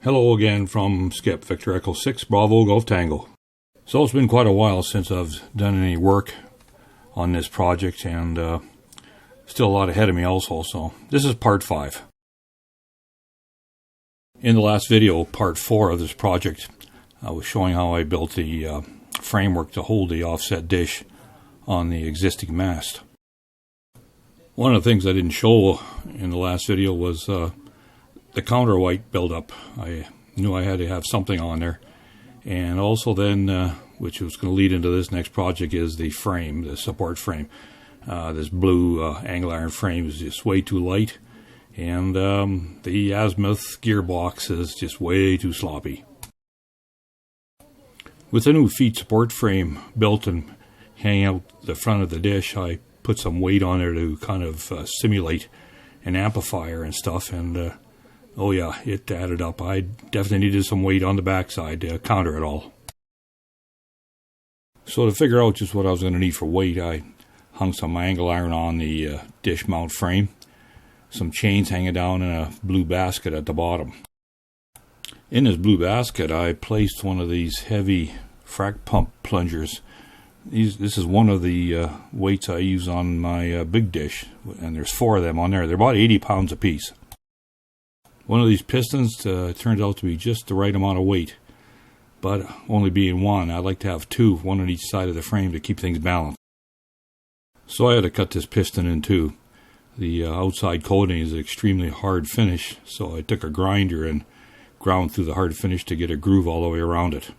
Hello again from Skip, Victor Echo 6, Bravo Golf Tango. So it's been quite a while since I've done any work on this project, and still a lot ahead of me also, so this is part 5. In the last video, part 4 of this project, I was showing how I built the framework to hold the offset dish on the existing mast. One of the things I didn't show in the last video was the counterweight buildup. I knew I had to have something on there. And also then, which was going to lead into this next project, is the frame, the support frame. This blue angle iron frame is just way too light. And the Azimuth gearbox is just way too sloppy. With the new feet support frame built and hanging out the front of the dish, I put some weight on there to kind of simulate an amplifier and stuff, and oh yeah, it added up. I definitely needed some weight on the backside to counter it all. So to figure out just what I was going to need for weight, I hung some angle iron on the dish mount frame, some chains hanging down, in a blue basket at the bottom. In this blue basket, I placed one of these heavy frac pump plungers. This is one of the weights I use on my big dish, and there's 4 of them on there. They're about 80 pounds apiece. One of these pistons turns out to be just the right amount of weight, but only being one, I like to have 2, one on each side of the frame to keep things balanced. So I had to cut this piston in 2. The outside coating is an extremely hard finish, so I took a grinder and ground through the hard finish to get a groove all the way around it.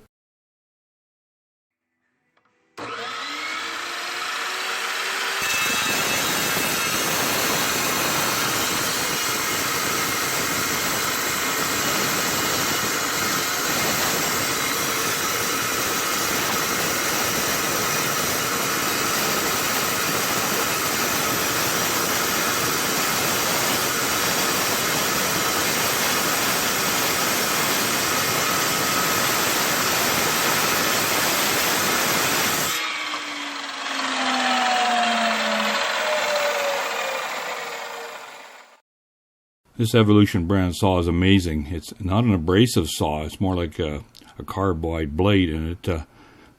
This Evolution brand saw is amazing. It's not an abrasive saw, it's more like a carbide blade, and it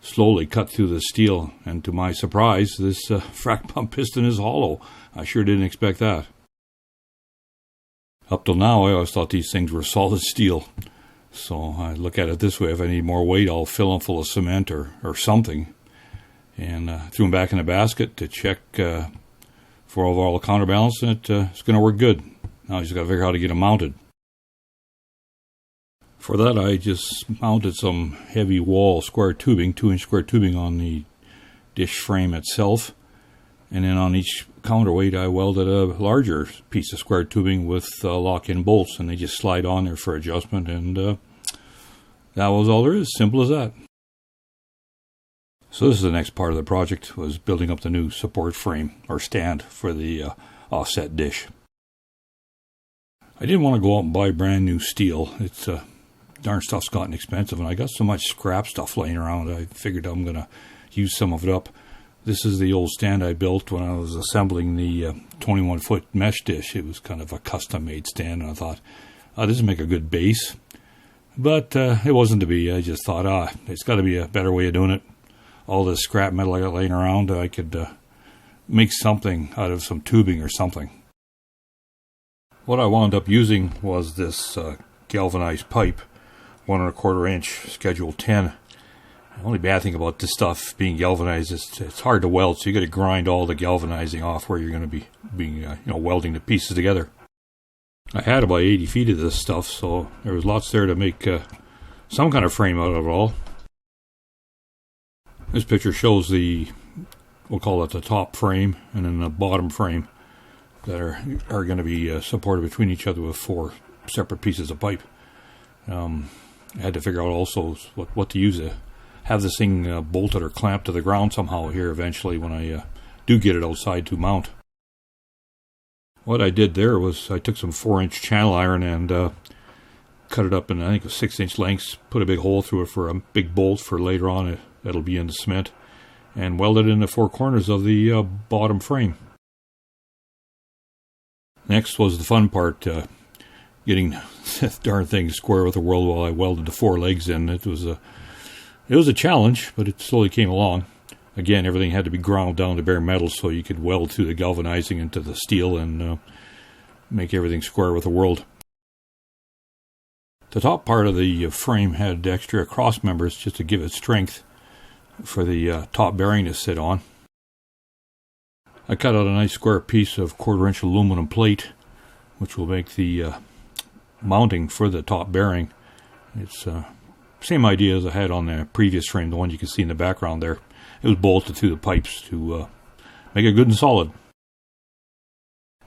slowly cut through the steel. And to my surprise, this frac pump piston is hollow. I sure didn't expect that. Up till now, I always thought these things were solid steel. So I look at it this way: if I need more weight, I'll fill them full of cement or something. And threw them back in the basket to check for overall counterbalance, and it's going to work good. Now I just got to figure out how to get them mounted. For that, I just mounted some heavy wall square tubing, 2-inch square tubing, on the dish frame itself. And then on each counterweight, I welded a larger piece of square tubing with lock-in bolts, and they just slide on there for adjustment. And that was all there is. Simple as that. So this is the next part of the project, was building up the new support frame, or stand, for the offset dish. I didn't want to go out and buy brand new steel. It's darn stuff's gotten expensive, and I got so much scrap stuff laying around, I figured I'm going to use some of it up. This is the old stand I built when I was assembling the 21-foot mesh dish. It was kind of a custom-made stand, and I thought, this would make a good base. But it wasn't to be. I just thought, there's got to be a better way of doing it. All this scrap metal I got laying around, I could make something out of some tubing or something. What I wound up using was this galvanized pipe, 1 1/4 inch, schedule 10. The only bad thing about this stuff being galvanized is it's hard to weld, so you got to grind all the galvanizing off where you're going to be welding the pieces together. I had about 80 feet of this stuff, so there was lots there to make some kind of frame out of it all. This picture shows we'll call it the top frame, and then the bottom frame that are going to be supported between each other with 4 separate pieces of pipe. I had to figure out also what to use to have this thing bolted or clamped to the ground somehow here eventually when I do get it outside to mount. What I did there was I took some 4-inch channel iron and cut it up in, I think, 6-inch lengths, put a big hole through it for a big bolt for later on that'll be in the cement, and welded in the 4 corners of the bottom frame. Next was the fun part, getting the darn thing square with the world while I welded the 4 legs in. It was a challenge, but it slowly came along. Again, everything had to be ground down to bare metal so you could weld through the galvanizing into the steel and make everything square with the world. The top part of the frame had extra cross members just to give it strength for the top bearing to sit on. I cut out a nice square piece of 1/4-inch aluminum plate, which will make the mounting for the top bearing. It's same idea as I had on the previous frame, the one you can see in the background there. It was bolted through the pipes to make it good and solid.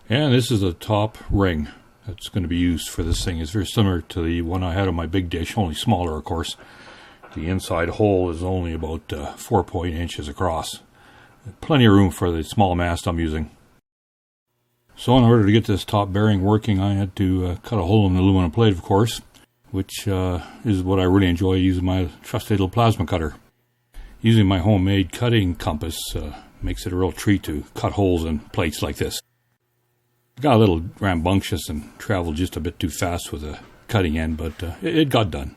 And this is the top ring that's going to be used for this thing. It's very similar to the one I had on my big dish, only smaller, of course. The inside hole is only about 4 inches across. Plenty of room for the small mast I'm using. So in order to get this top bearing working, I had to cut a hole in the aluminum plate, of course, which is what I really enjoy, using my trusty little plasma cutter. Using my homemade cutting compass makes it a real treat to cut holes in plates like this. I got a little rambunctious and traveled just a bit too fast with the cutting end, but it got done.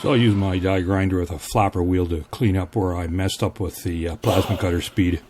So I used my die grinder with a flapper wheel to clean up where I messed up with the plasma cutter speed.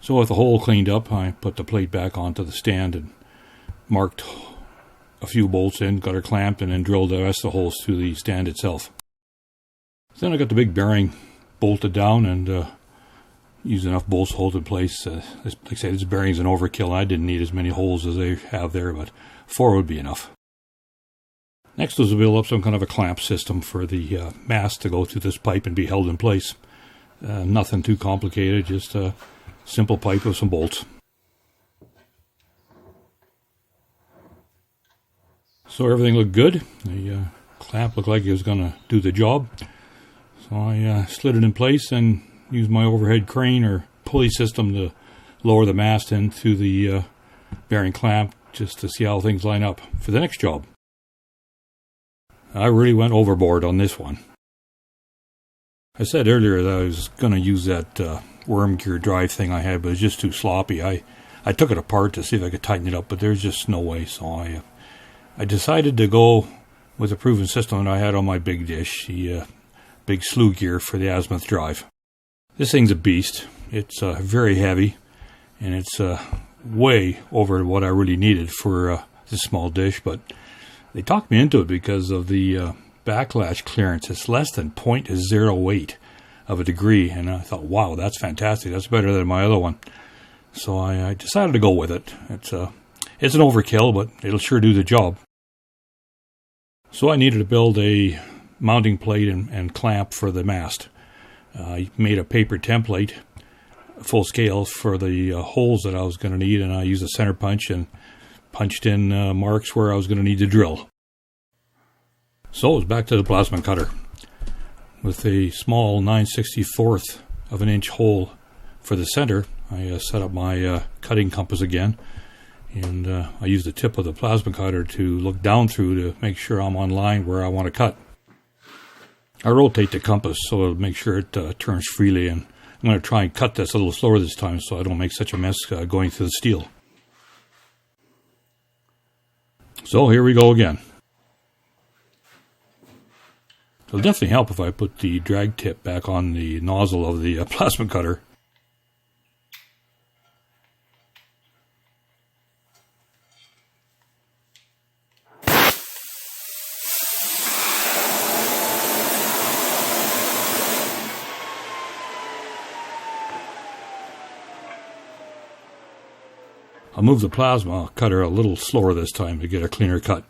So with the hole cleaned up, I put the plate back onto the stand and marked a few bolts in, got her clamped, and then drilled the rest of the holes through the stand itself. Then I got the big bearing bolted down and used enough bolts to hold it in place. Like I said, this bearing's an overkill. I didn't need as many holes as they have there, but 4 would be enough. Next was to build up some kind of a clamp system for the mast to go through this pipe and be held in place. Nothing too complicated, just a simple pipe with some bolts. So everything looked good. The clamp looked like it was going to do the job. So I slid it in place and used my overhead crane or pulley system to lower the mast into the bearing clamp just to see how things line up for the next job. I really went overboard on this one. I said earlier that I was going to use that worm gear drive thing I had, but it was just too sloppy. I took it apart to see if I could tighten it up, but there's just no way. So I decided to go with a proven system that I had on my big dish, the big slew gear for the Azimuth drive. This thing's a beast. It's very heavy, and it's way over what I really needed for this small dish, but they talked me into it because of the backlash clearance. It's less than 0.08 of a degree, and I thought, wow, that's fantastic. That's better than my other one. So I decided to go with it. It's an overkill, but it'll sure do the job. So I needed to build a mounting plate and clamp for the mast. I made a paper template, full scale, for the holes that I was going to need, and I used a center punch and punched in marks where I was going to need to drill. So it was back to the plasma cutter. With a small 9/64th of an inch hole for the center, I set up my cutting compass again, and I used the tip of the plasma cutter to look down through to make sure I'm on line where I want to cut. I rotate the compass so it'll make sure it turns freely, and I'm going to try and cut this a little slower this time so I don't make such a mess going through the steel. So here we go again. It'll definitely help if I put the drag tip back on the nozzle of the plasma cutter. I'll move the plasma cutter a little slower this time to get a cleaner cut.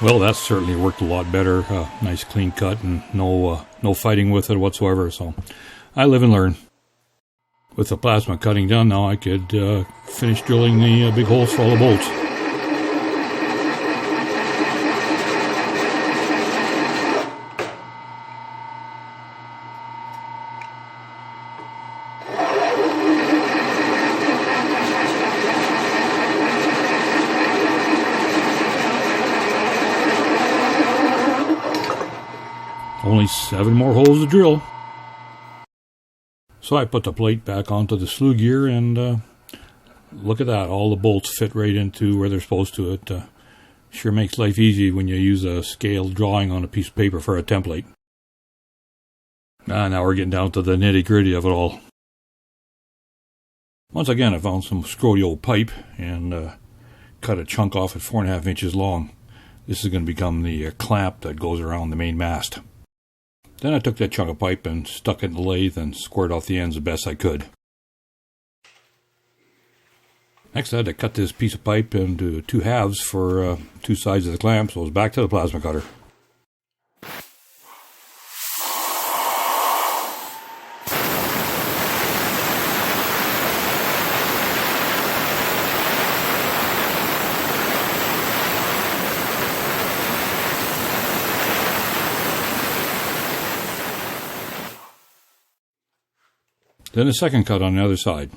Well, that's certainly worked a lot better. Nice clean cut and no fighting with it whatsoever. So I live and learn. With the plasma cutting done now, I could finish drilling the big holes for all the bolts. Only 7 more holes to drill. So I put the plate back onto the slew gear, and look at that. All the bolts fit right into where they're supposed to. It sure makes life easy when you use a scale drawing on a piece of paper for a template. Now we're getting down to the nitty-gritty of it all. Once again, I found some scroty old pipe and cut a chunk off at 4.5 inches long. This is going to become the clamp that goes around the main mast. Then I took that chunk of pipe and stuck it in the lathe and squared off the ends the best I could. Next I had to cut this piece of pipe into 2 halves for 2 sides of the clamp, so I was back to the plasma cutter. Then a second cut on the other side.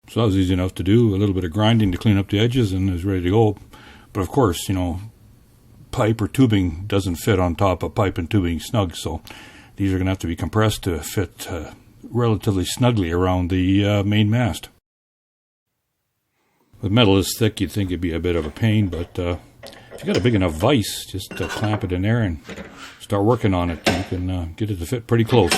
So that was easy enough to do. A little bit of grinding to clean up the edges and it was ready to go. But of course, pipe or tubing doesn't fit on top of pipe and tubing snug, so these are going to have to be compressed to fit relatively snugly around the main mast. With metal this thick, you'd think it'd be a bit of a pain, but if you got a big enough vise, just clamp it in there and start working on it. You can get it to fit pretty close.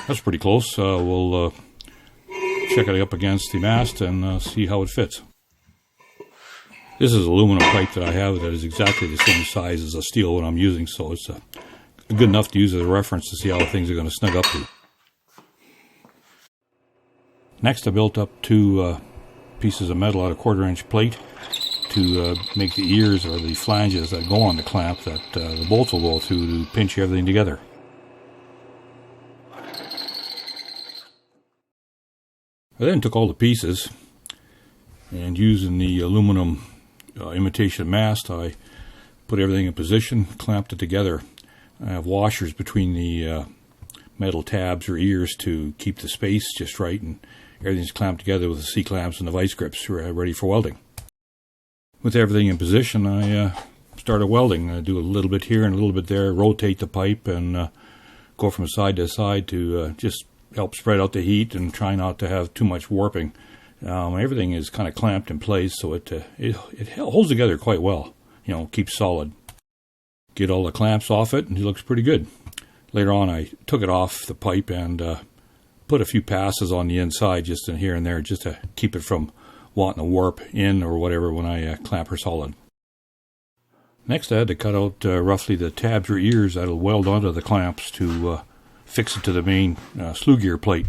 That's pretty close. We'll check it up against the mast and see how it fits. This is aluminum pipe that I have that is exactly the same size as the steel one I'm using, so it's good enough to use as a reference to see how things are going to snug up to. Next, I built up 2 pieces of metal out of 1/4 inch plate to make the ears or the flanges that go on the clamp that the bolts will go through to pinch everything together. I then took all the pieces and using the aluminum imitation mast, I put everything in position, clamped it together. I have washers between the metal tabs or ears to keep the space just right, and everything's clamped together with the C-clamps and the vice grips ready for welding. With everything in position, I started welding. I do a little bit here and a little bit there, rotate the pipe and go from side to side to just help spread out the heat and try not to have too much warping. Everything is kind of clamped in place, so it holds together quite well. Keeps solid. Get all the clamps off it, and it looks pretty good. Later on, I took it off the pipe and put a few passes on the inside, just in here and there, just to keep it from wanting to warp in or whatever when I clamp her solid. Next, I had to cut out roughly the tabs or ears that'll weld onto the clamps to fix it to the main slew gear plate.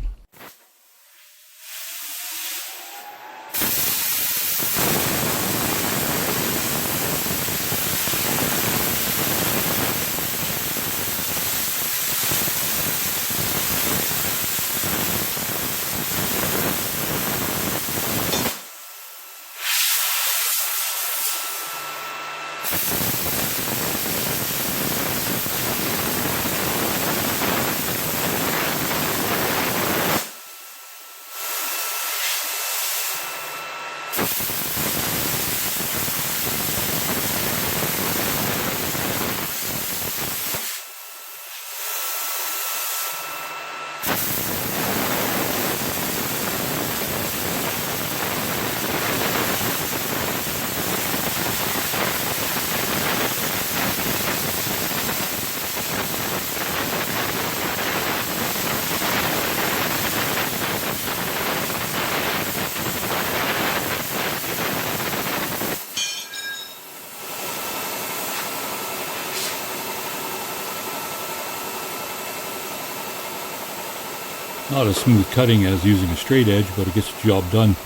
Not as smooth cutting as using a straight edge, but it gets the job done.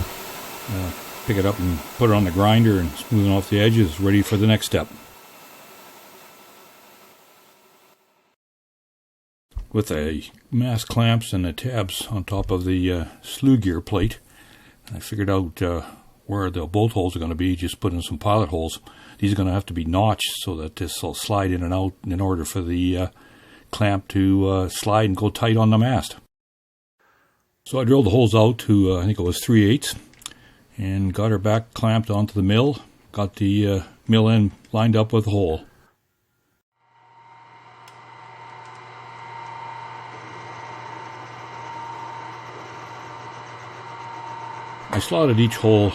Pick it up and put it on the grinder and smoothing off the edges, ready for the next step. With the mast clamps and the tabs on top of the slew gear plate, I figured out where the bolt holes are going to be, just put in some pilot holes. These are going to have to be notched so that this will slide in and out in order for the clamp to slide and go tight on the mast. So I drilled the holes out to, I think it was 3/8, and got her back clamped onto the mill, got the mill end lined up with the hole. I slotted each hole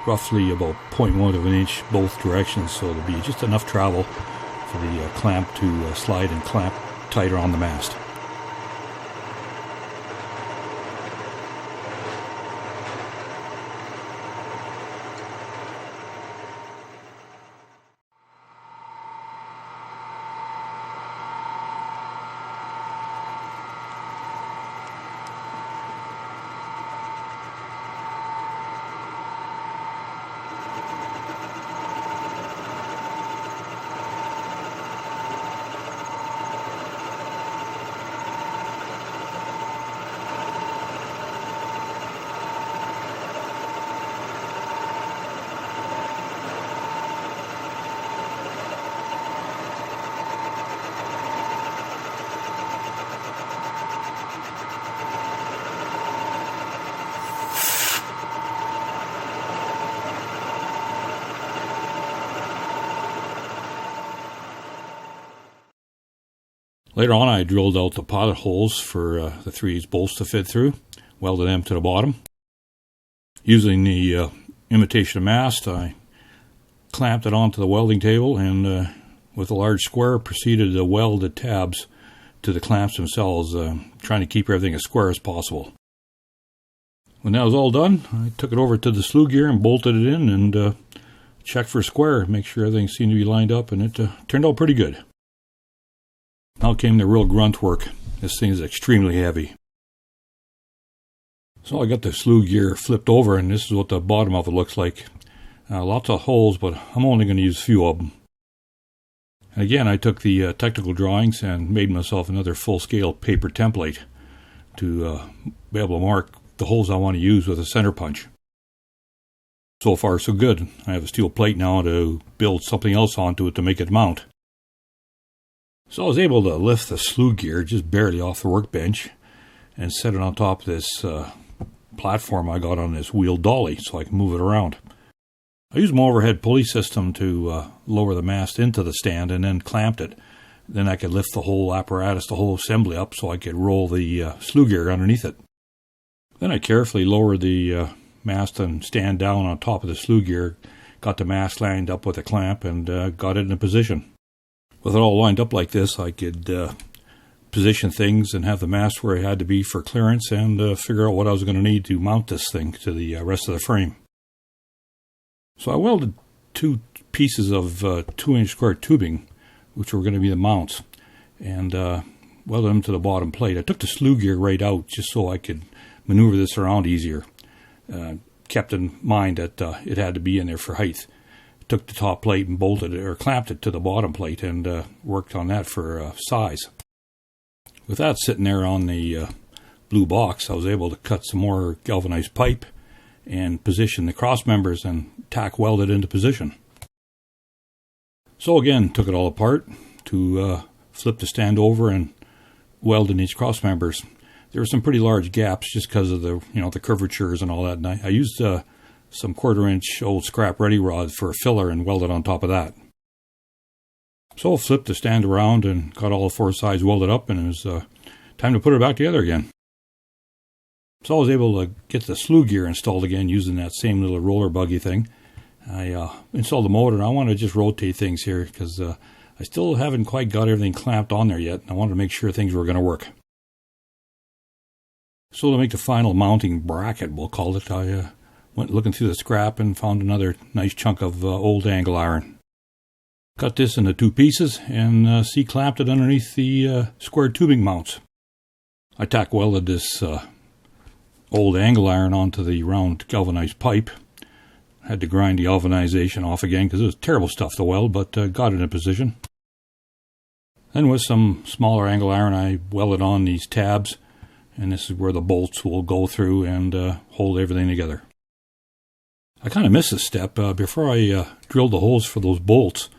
roughly about 0.1 of an inch both directions, so there'll be just enough travel for the clamp to slide and clamp tighter on the mast. Later on, I drilled out the pilot holes for the 3/8 bolts to fit through, welded them to the bottom. Using the imitation mast, I clamped it onto the welding table and with a large square proceeded to weld the tabs to the clamps themselves, trying to keep everything as square as possible. When that was all done, I took it over to the slew gear and bolted it in and checked for square, make sure everything seemed to be lined up, and it turned out pretty good. Now came the real grunt work. This thing is extremely heavy. So I got the slew gear flipped over, and this is what the bottom of it looks like. Lots of holes, but I'm only going to use a few of them. And again, I took the technical drawings and made myself another full-scale paper template to be able to mark the holes I want to use with a center punch. So far, so good. I have a steel plate now to build something else onto it to make it mount. So I was able to lift the slew gear just barely off the workbench and set it on top of this platform I got on this wheel dolly so I can move it around. I used my overhead pulley system to lower the mast into the stand and then clamped it. Then I could lift the whole apparatus, the whole assembly up so I could roll the slew gear underneath it. Then I carefully lowered the mast and stand down on top of the slew gear, got the mast lined up with a clamp and got it in position. With it all lined up like this, I could position things and have the mast where it had to be for clearance and figure out what I was going to need to mount this thing to the rest of the frame. So I welded 2 pieces of 2-inch square tubing, which were going to be the mounts, and welded them to the bottom plate. I took the slew gear right out just so I could maneuver this around easier. Kept in mind that it had to be in there for height. Took the top plate and bolted it or clamped it to the bottom plate and worked on that for size. With that sitting there on the blue box, I was able to cut some more galvanized pipe and position the cross members and tack weld it into position. So again, took it all apart to flip the stand over and weld in each cross members. There were some pretty large gaps just because of the curvatures and all that. And I used some 1/4-inch old scrap ready rod for a filler and welded on top of that. So I flipped the stand around and got all 4 sides welded up, and it was time to put it back together again. So I was able to get the slew gear installed again using that same little roller buggy thing. I installed the motor, and I want to just rotate things here because I still haven't quite got everything clamped on there yet. I wanted to make sure things were going to work. So to make the final mounting bracket, we'll call it, I went looking through the scrap and found another nice chunk of old angle iron. Cut this into 2 pieces and C-clamped it underneath the square tubing mounts. I tack welded this old angle iron onto the round galvanized pipe. Had to grind the galvanization off again because it was terrible stuff to weld, but got it in position. Then with some smaller angle iron, I welded on these tabs, and this is where the bolts will go through and hold everything together. I kind of missed a step. Before I drilled the holes for those bolts,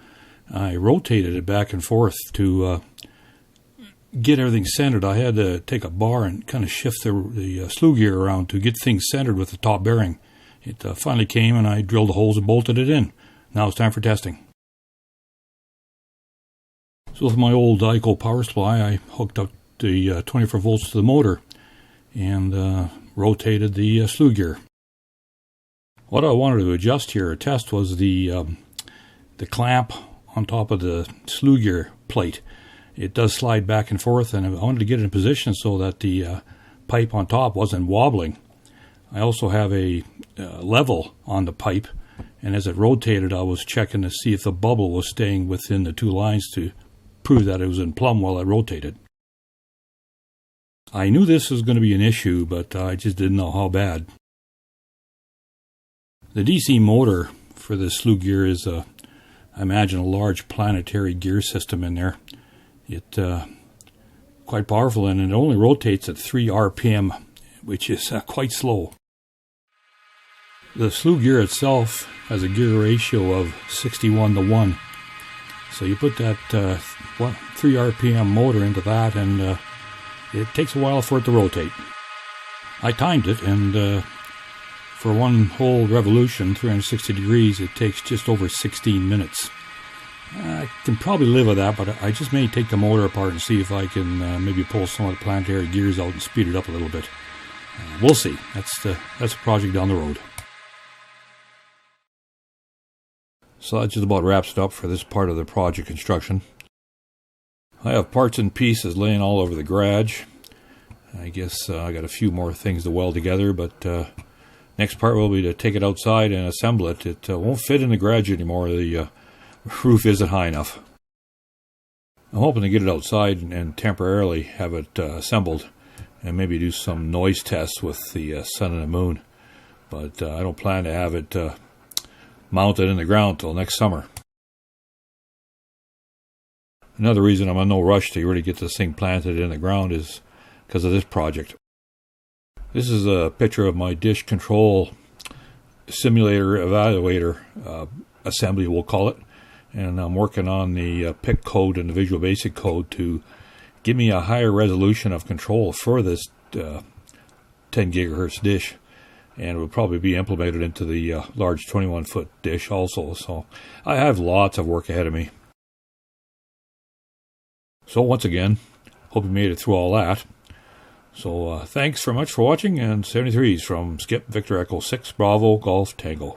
I rotated it back and forth to get everything centered. I had to take a bar and kind of shift the slew gear around to get things centered with the top bearing. It finally came, and I drilled the holes and bolted it in. Now it's time for testing. So with my old ICO power supply, I hooked up the 24 volts to the motor and rotated the slew gear. What I wanted to adjust here or test was the clamp on top of the slew gear plate. It does slide back and forth, and I wanted to get it in position so that the pipe on top wasn't wobbling. I also have a level on the pipe, and as it rotated, I was checking to see if the bubble was staying within the two lines to prove that it was in plumb while it rotated. I knew this was going to be an issue, but I just didn't know how bad. The DC motor for the slew gear is, I imagine, a large planetary gear system in there. It's quite powerful, and it only rotates at 3 RPM, which is quite slow. The slew gear itself has a gear ratio of 61:1. So you put that 3 RPM motor into that, and it takes a while for it to rotate. I timed it, and for one whole revolution, 360 degrees, it takes just over 16 minutes. I can probably live with that, but I just may take the motor apart and see if I can maybe pull some of the planetary gears out and speed it up a little bit. We'll see. That's a project down the road. So that just about wraps it up for this part of the project construction. I have parts and pieces laying all over the garage. I guess I got a few more things to weld together, but next part will be to take it outside and assemble it. It won't fit in the garage anymore. The roof isn't high enough. I'm hoping to get it outside and temporarily have it assembled and maybe do some noise tests with the sun and the moon. But I don't plan to have it mounted in the ground till next summer. Another reason I'm in no rush to really get this thing planted in the ground is because of this project. This is a picture of my dish control simulator evaluator assembly, we'll call it. And I'm working on the PIC code and the Visual Basic code to give me a higher resolution of control for this 10 gigahertz dish. And it will probably be implemented into the large 21-foot dish also. So I have lots of work ahead of me. So once again, hope you made it through all that. So thanks very much for watching, and 73s from Skip Victor Echo 6 Bravo Golf Tango.